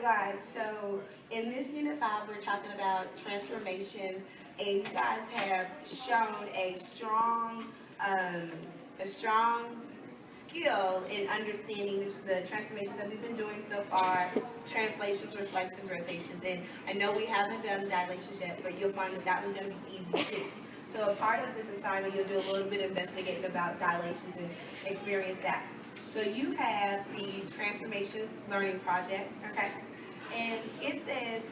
guys, so in this Unit 5, we're talking about transformations, and you guys have shown um, a strong skill in understanding the transformations that we've been doing so far, translations, reflections, rotations, and I know we haven't done dilations yet, but you'll find that that one's going to be easy too. So a part of this assignment, you'll do a little bit of investigating about dilations and experience that. So you have the Transformations Learning Project, okay? And it says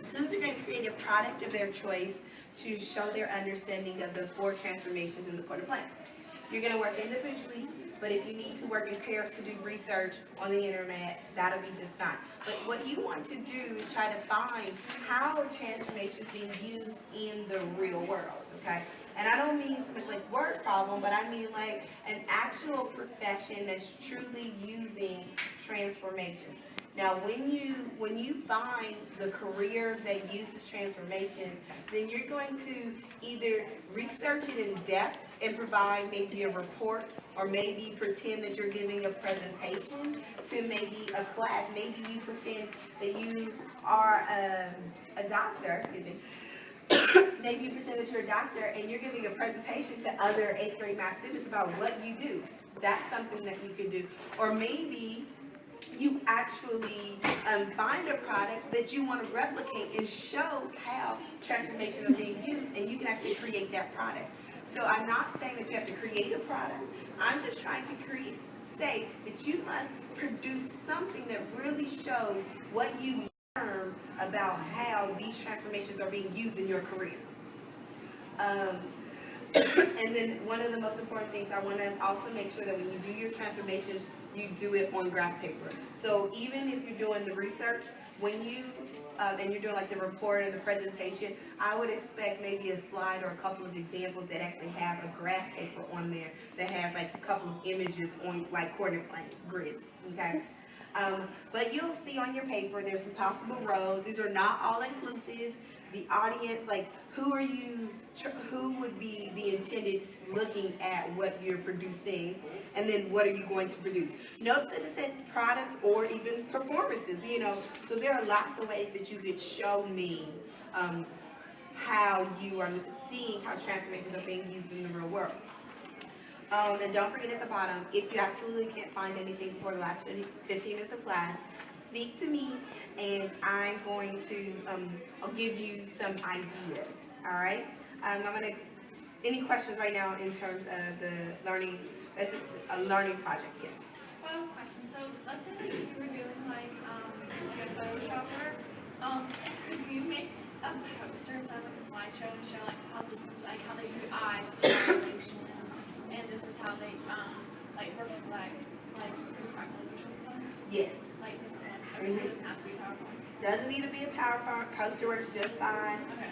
students are going to create a product of their choice to show their understanding of the 4 transformations in the quarter plan. You're going to work individually, but if you need to work in pairs to do research on the internet, that'll be just fine. But what you want to do is try to find how transformation is being used in the real world, okay? And I don't mean so much like word problem, but I mean like an actual profession that's truly using transformations. Now, when you find the career that uses transformation, then you're going to either research it in depth and provide maybe a report, or maybe pretend that you're giving a presentation to maybe a class. Maybe you pretend that you are a doctor, excuse me. Maybe you pretend that you're a doctor and you're giving a presentation to other 8th grade math students about what you do. That's something that you could do. Or maybe you actually find a product that you want to replicate and show how transformation are being used, and you can actually create that product. So I'm not saying that you have to create a product. I'm just trying to say that you must produce something that really shows what you learn about how these transformations are being used in your career. And then one of the most important things, I want to also make sure that when you do your transformations, you do it on graph paper. So even if you're doing the research, when you and you're doing like the report and the presentation, I would expect maybe a slide or a couple of examples that actually have a graph paper on there that has like a couple of images on like coordinate planes, grids, okay? But you'll see on your paper there's some possible rows. These are not all inclusive. The audience, like who would be the intended looking at what you're producing, and then what are you going to produce? Notice that it said products or even performances, so there are lots of ways that you could show me how you are seeing how transformations are being used in the real world. And don't forget at the bottom, if you absolutely can't find anything for the last 15 minutes of class, speak to me, and I'm going to, I'll give you some ideas, all right? Any questions right now in terms of the learning, this is a learning project, yes? Well, question. So let's say that you were doing like a Photoshop work, could you make a poster instead of like a slideshow and show like how this is like how they do eyes for dilation, and this is how they like reflect like freckles or something? Yes. Like different ones. Everything doesn't have to be PowerPoint. Doesn't need to be a PowerPoint, poster works just fine. Okay.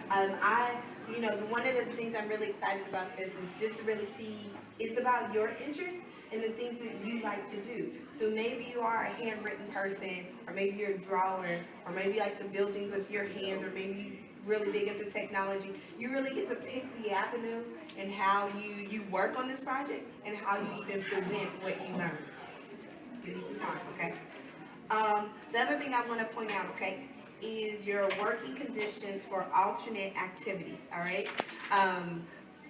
One of the things I'm really excited about this is just to really see, it's about your interest and the things that you like to do. So maybe you are a handwritten person, or maybe you're a drawer, or maybe you like to build things with your hands, or maybe you're really big into technology. You really get to pick the avenue and how you work on this project and how you even present what you learn. You need some time, okay? The other thing I want to point out, okay, is your working conditions for alternate activities, all right?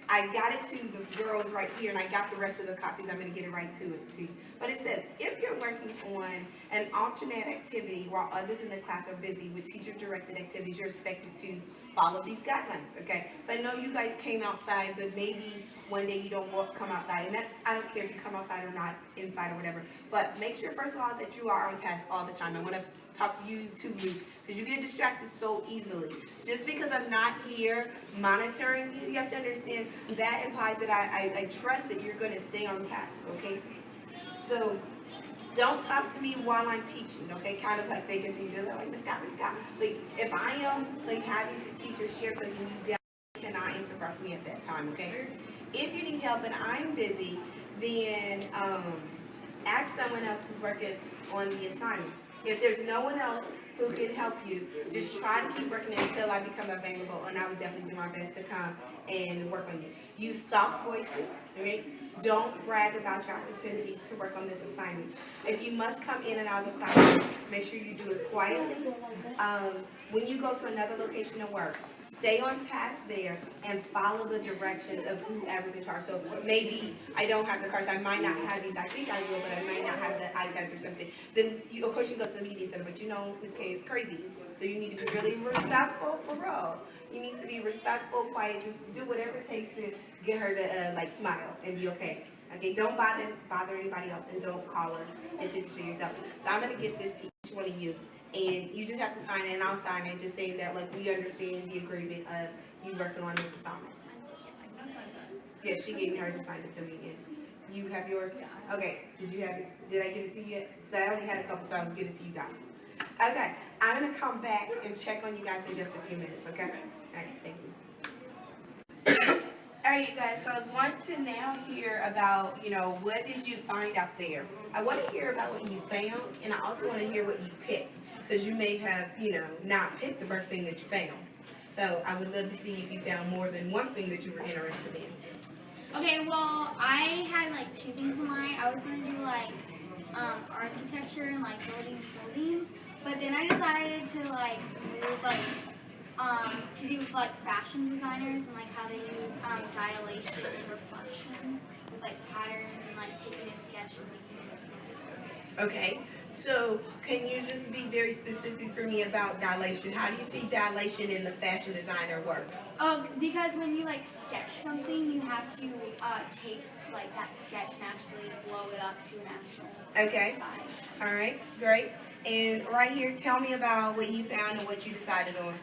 I got it to the girls right here, and I got the rest of the copies. I'm going to get it right to it too. But it says, if you're working on an alternate activity while others in the class are busy with teacher-directed activities, you're expected to follow these guidelines, okay? So I know you guys came outside, but maybe one day you don't come outside. And I don't care if you come outside or not, inside or whatever. But make sure, first of all, that you are on task all the time. I want to talk to you too, Luke, because you get distracted so easily. Just because I'm not here monitoring you, you have to understand that implies that I trust that you're going to stay on task, okay? So don't talk to me while I'm teaching, okay? Kind of like they continue to like, Miss Scott. Like, if I am like having to teach or share something, you cannot interrupt me at that time, okay? If you need help and I'm busy, then ask someone else who's working on the assignment. If there's no one else who can help you. Just try to keep working until I become available, and I would definitely do my best to come and work on you. Use soft voices, okay? Don't brag about your opportunities to work on this assignment. If you must come in and out of the classroom, make sure you do it quietly. When you go to another location to work, stay on task there and follow the directions of whoever's in charge. So maybe I don't have the cards, I might not have these, I think I will, but I might not have the iPads or something. Then, of course, you go to the media center, but you know, Ms. K is crazy. So you need to be really respectful for real. You need to be respectful, quiet, just do whatever it takes to get her to like smile and be okay. Okay, don't bother anybody else, and don't call her and take it to yourself. So I'm gonna get this to each one of you, and you just have to sign it, and I'll sign it, just saying that like we understand the agreement of you working on this assignment. Yeah, she gave me hers and signed it to me. And you have yours? Okay. Did you have it? Did I give it to you yet? Because I only had a couple, so I was good to see you guys. Okay, I'm gonna come back and check on you guys in just a few minutes. Okay? All right. Thank you. All right, you guys. So I want to now hear about, what did you find out there? I want to hear about what you found, and I also want to hear what you picked, because you may have, not picked the first thing that you found. So I would love to see if you found more than one thing that you were interested in. Okay, well, I had like two things in mind. I was going to do like architecture and like buildings, but then I decided to like move to do with like fashion designers and like how they use dilation and reflection with like patterns and like taking a sketch and Okay, so can you just be very specific for me about dilation? How do you see dilation in the fashion designer work? Oh, because when you like sketch something, you have to take like that sketch and actually blow it up to an actual size. All right, great. And right here, tell me about what you found and what you decided on.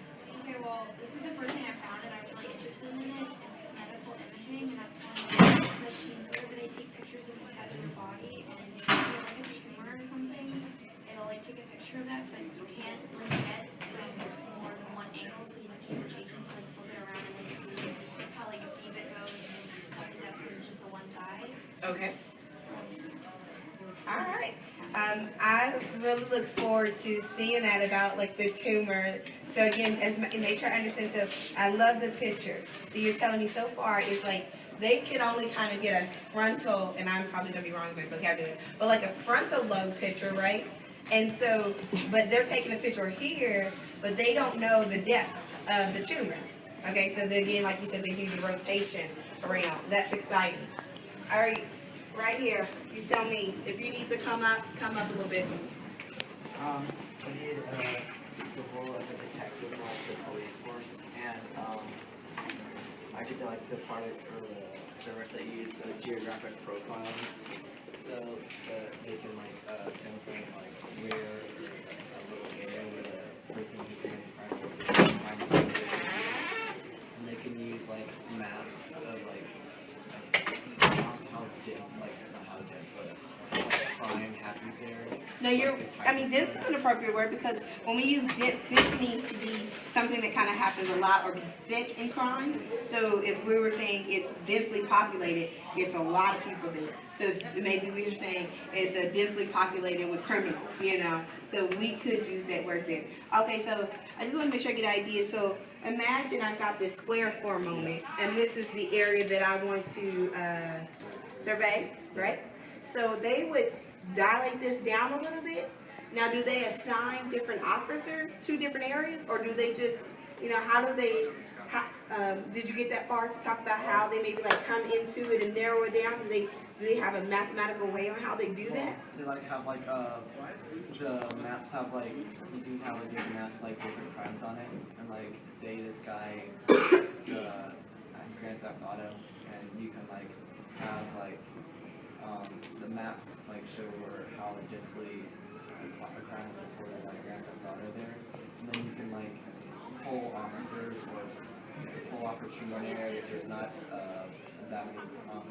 Okay, well, this is the first thing I found and I was really interested in it. It's medical imaging, and that's when machines where they take pictures of inside of your body, and if you get like a tumor or something, it'll like take a picture of that, but you can't like get more than one angle, so you have to keep changing to like flip it around and like see how like deep it goes and stuff in depth with just the one side. Okay. All right. I really look forward to seeing that about like the tumor. So again, make sure I understand. So I love the picture. So you're telling me so far it's like they can only kind of get a frontal, and I'm probably gonna be wrong with my vocabulary, but like a frontal lobe picture, right? And so, but they're taking a picture here, but they don't know the depth of the tumor. Okay, so then again, like you said, they do the rotation around. That's exciting. All right. Right here, you tell me if you need to come up a little bit. I did the role as a detective role for the police force, and I did the part for the work that you use geographic profiling, so that they can pinpoint where a little area where the person who's committing crime is, and they can use maps of how dense, not how dense, but crime happens there. No, dense is an appropriate word, because when we use dense means to be something that kind of happens a lot or be thick in crime. So if we were saying it's densely populated, it's a lot of people there. So maybe we were saying it's a densely populated with criminals, So we could use that word there. Okay, so I just want to make sure I get an idea. So imagine I've got this square for a moment, and this is the area that I want to survey, right? So they would dilate this down a little bit. Now, do they assign different officers to different areas, or do they just, how do they, did you get that far to talk about how they maybe come into it and narrow it down? Do they have a mathematical way on how they do that? They have the maps have you can have different maps different crimes on it, and say this guy Grand Theft Auto, and you can have the maps show how densely a crime is reported Grand Theft Auto there, and then you can pull officers or pull off from one area if there's not that many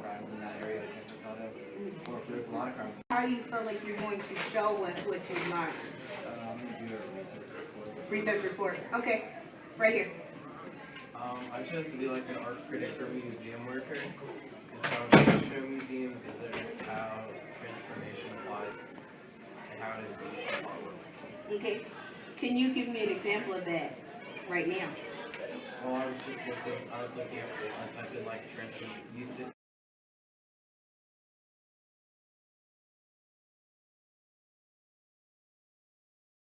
crimes in that area Grand Theft Auto, or if there's a lot of crimes. How do you feel like you're going to show us what you learned? I'm going to do a Research report. Okay, right here. I chose to be an art critic or museum worker. And so I'm going to show museum visitors how transformation applies and how it is used in artwork. Okay. Can you give me an example of that right now? Well, I was looking up, I typed in like transfer,